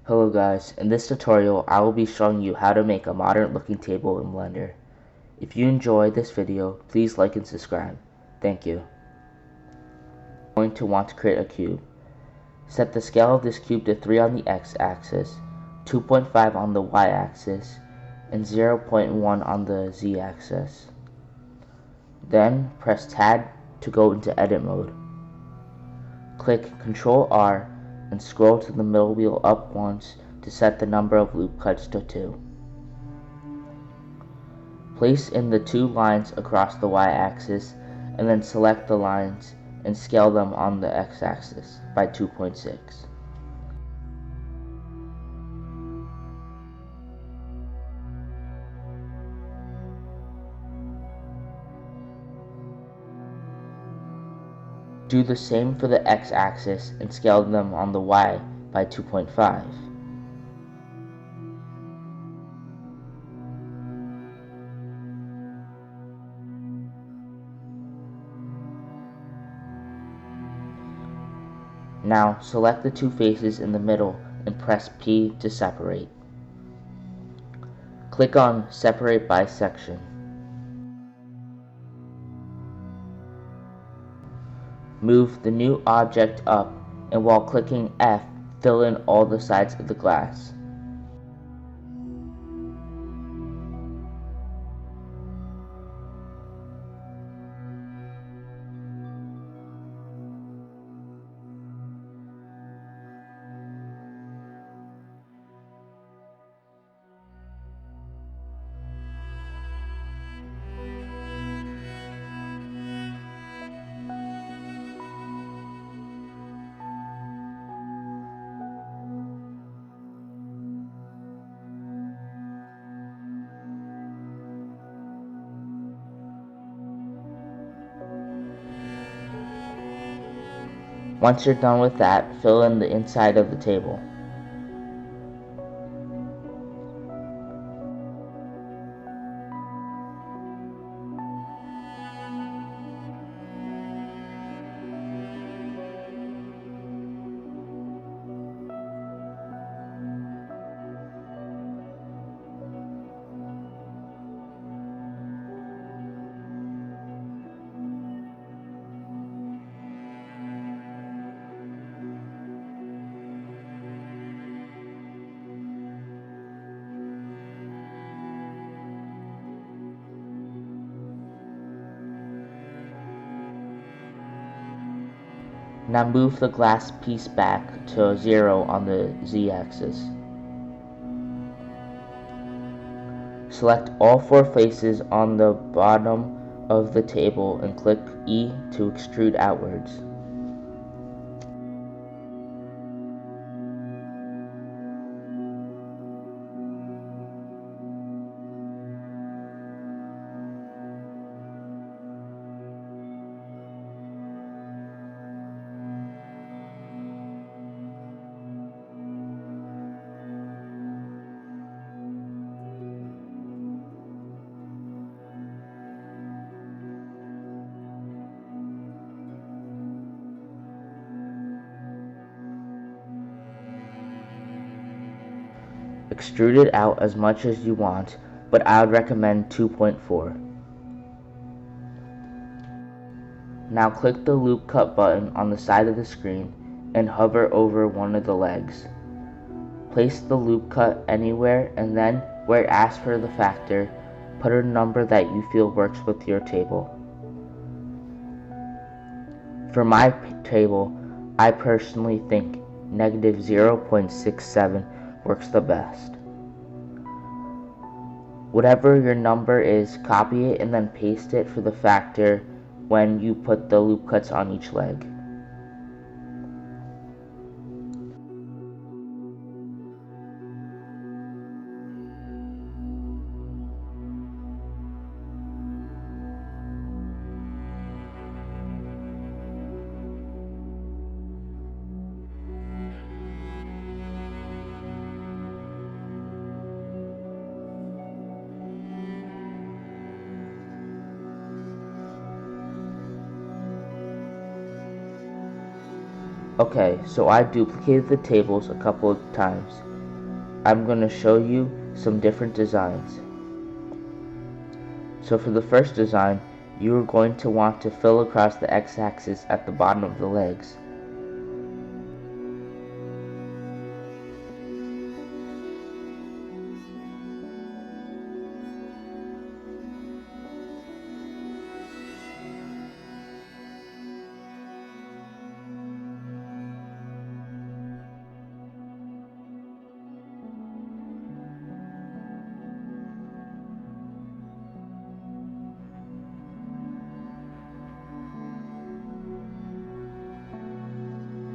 Hello guys, in this tutorial I will be showing you how to make a modern looking table in Blender. If you enjoy this video, please like and subscribe. Thank you. You're going to want to create a cube. Set the scale of this cube to 3 on the x-axis, 2.5 on the y-axis, and 0.1 on the z-axis. Then press Tab to go into edit mode. Click Ctrl R and scroll to the middle wheel up once to set the number of loop cuts to 2. Place in the 2 lines across the y-axis and then select the lines and scale them on the x-axis by 2.6. Do the same for the x-axis and scale them on the y by 2.5. Now select the 2 faces in the middle and press P to separate. Click on Separate by Section. Move the new object up, and while clicking F, fill in all the sides of the glass. Once you're done with that, fill in the inside of the table. Now move the glass piece back to 0 on the z-axis. Select all 4 faces on the bottom of the table and click E to extrude outwards. Extrude it out as much as you want, but I would recommend 2.4. Now click the loop cut button on the side of the screen and hover over one of the legs. Place the loop cut anywhere, and then where it asks for the factor, put a number that you feel works with your table. For my table, I personally think negative 0.67 works the best. Whatever your number is, copy it and then paste it for the factor when you put the loop cuts on each leg. Okay, so I duplicated the tables a couple of times. I'm going to show you some different designs. So for the first design, you are going to want to fill across the x-axis at the bottom of the legs.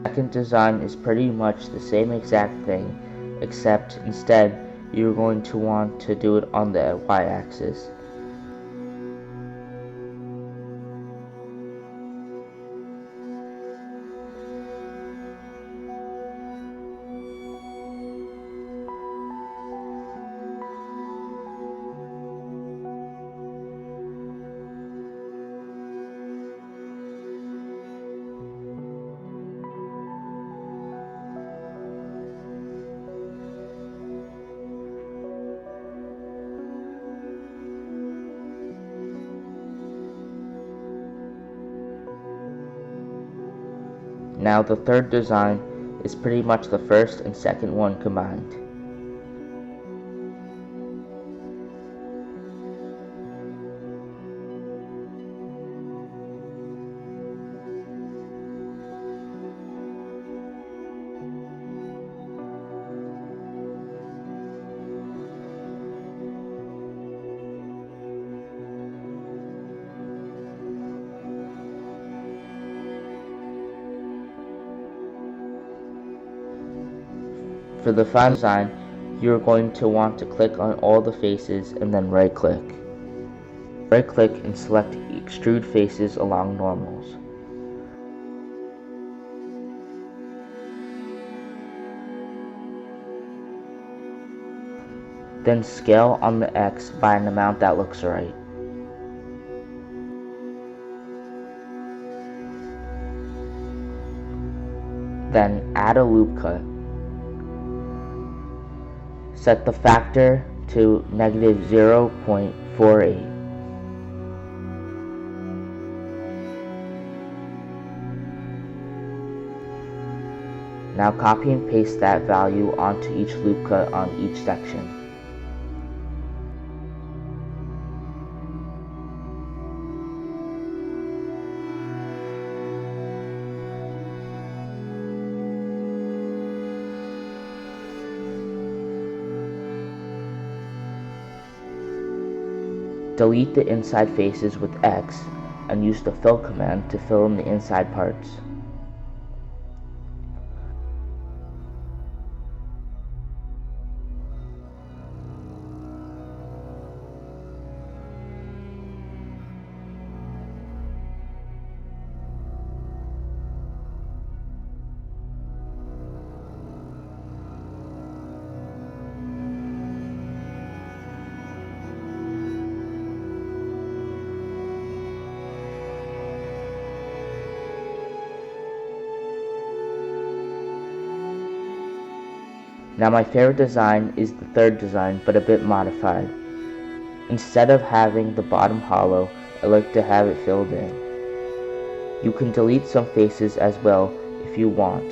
Second design is pretty much the same exact thing, except instead you're going to want to do it on the y-axis. Now the third design is pretty much the first and second one combined. For the final design, you're going to want to click on all the faces and then right click. Right click and select extrude faces along normals. Then scale on the X by an amount that looks right. Then add a loop cut. Set the factor to -0.48. Now copy and paste that value onto each loop cut on each section. Delete the inside faces with X and use the fill command to fill in the inside parts. Now my favorite design is the third design, but a bit modified. Instead of having the bottom hollow, I like to have it filled in. You can delete some faces as well if you want.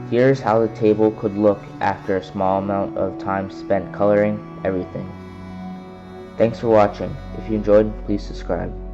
Here's how the table could look after a small amount of time spent coloring everything. Thanks for watching. If you enjoyed, please subscribe.